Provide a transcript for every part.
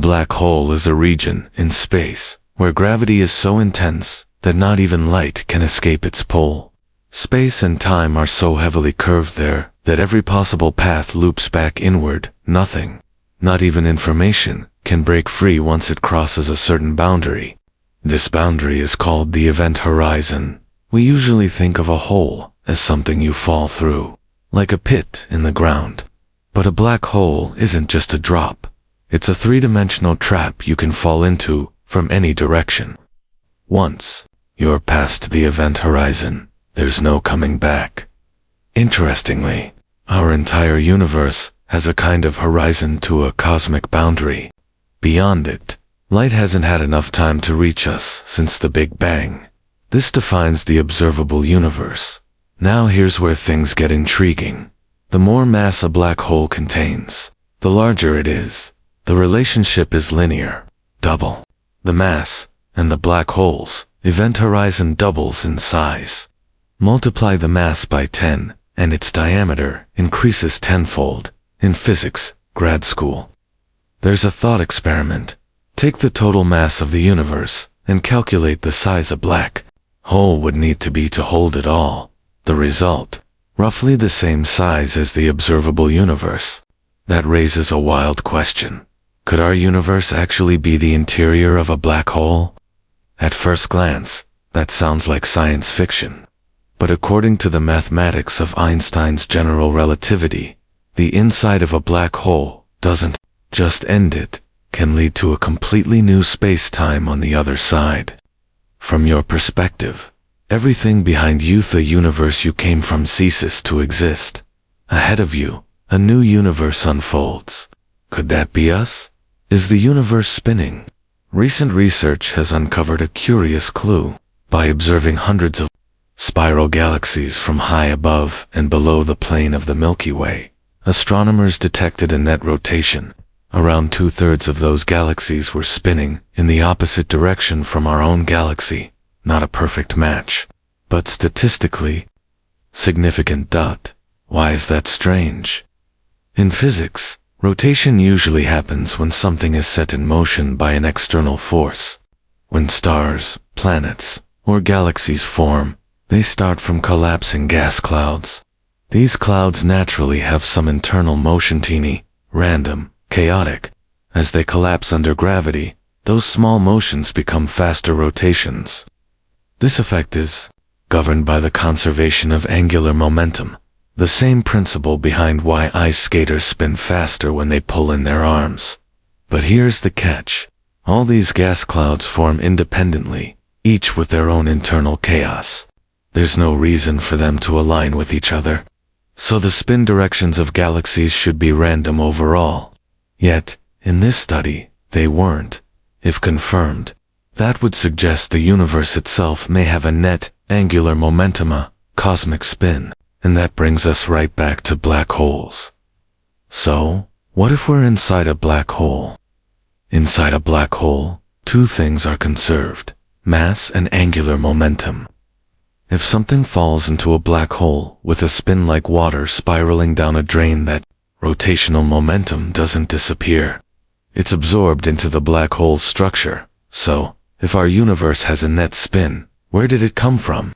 black hole is a region in space where gravity is so intense that not even light can escape its pull. Space and time are so heavily curved there that every possible path loops back inward. Nothing, not even information, can break free once it crosses a certain boundary. This boundary is called the event horizon. We usually think of a hole as something you fall through, like a pit in the ground. But a black hole isn't just a drop. It's a three-dimensional trap you can fall into from any direction. Once you're past the event horizon, there's no coming back. Interestingly, our entire universe has a kind of horizon to a cosmic boundary. Beyond it, light hasn't had enough time to reach us since the Big Bang. This defines the observable universe. Now here's where things get intriguing. The more mass a black hole contains, the larger it is. The relationship is linear. Double the mass, and the black hole's event horizon doubles in size. Multiply the mass by 10, and its diameter increases tenfold. In physics, grad school. There's a thought experiment. Take the total mass of the universe and calculate the size a black hole would need to be to hold it all. The result, roughly the same size as the observable universe. That raises a wild question. Could our universe actually be the interior of a black hole? At first glance, that sounds like science fiction. But according to the mathematics of Einstein's general relativity, the inside of a black hole doesn't just end it, can lead to a completely new space-time on the other side. From your perspective, everything behind you, the universe you came from, ceases to exist. Ahead of you, a new universe unfolds. Could that be us? Is the universe spinning? Recent research has uncovered a curious clue. By observing hundreds of spiral galaxies from high above and below the plane of the Milky Way, astronomers detected a net rotation. Around 2/3 of those galaxies were spinning in the opposite direction from our own galaxy. Not a perfect match, but statistically significant. Why is that strange? In physics, rotation usually happens when something is set in motion by an external force. When stars, planets, or galaxies form, they start from collapsing gas clouds. These clouds naturally have some internal motion, teeny, random, chaotic. As they collapse under gravity, those small motions become faster rotations. This effect is governed by the conservation of angular momentum, the same principle behind why ice skaters spin faster when they pull in their arms. But here's the catch. All these gas clouds form independently, each with their own internal chaos. There's no reason for them to align with each other. So the spin directions of galaxies should be random overall. Yet, in this study, they weren't. If confirmed, that would suggest the universe itself may have a net, angular momentum, a cosmic spin. And that brings us right back to black holes. So, what if we're inside a black hole? Inside a black hole, two things are conserved: mass and angular momentum. If something falls into a black hole with a spin like water spiraling down a drain, that rotational momentum doesn't disappear. It's absorbed into the black hole's structure. So, if our universe has a net spin, where did it come from?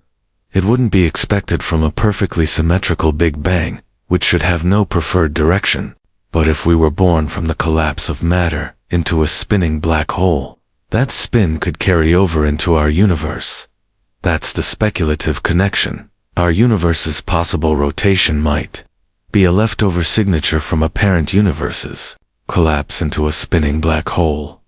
It wouldn't be expected from a perfectly symmetrical Big Bang, which should have no preferred direction. But if we were born from the collapse of matter into a spinning black hole, that spin could carry over into our universe. That's the speculative connection. Our universe's possible rotation might be a leftover signature from a parent universe's collapse into a spinning black hole.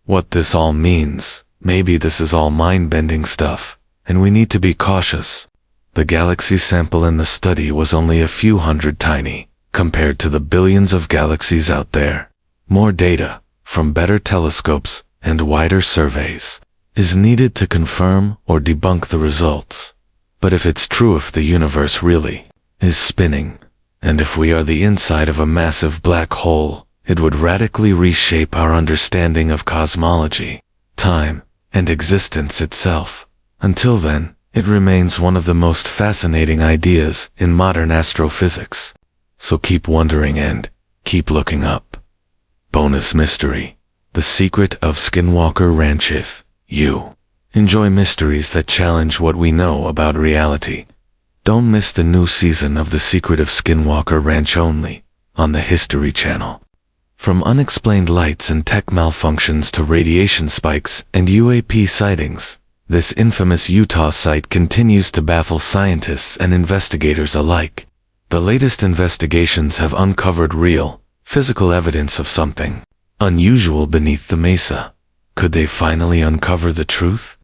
What this all means, maybe this is all mind-bending stuff, and we need to be cautious. The galaxy sample in the study was only a few hundred tiny, compared to the billions of galaxies out there. More data, from better telescopes and wider surveys, is needed to confirm or debunk the results. But if it's true, if the universe really is spinning, and if we are the inside of a massive black hole, it would radically reshape our understanding of cosmology, time, and existence itself. Until then, it remains one of the most fascinating ideas in modern astrophysics. So keep wondering and keep looking up. Bonus mystery. The Secret of Skinwalker Ranch. If you enjoy mysteries that challenge what we know about reality, don't miss the new season of The Secret of Skinwalker Ranch only on the History Channel. From unexplained lights and tech malfunctions to radiation spikes and UAP sightings, this infamous Utah site continues to baffle scientists and investigators alike. The latest investigations have uncovered real, physical evidence of something unusual beneath the mesa. Could they finally uncover the truth?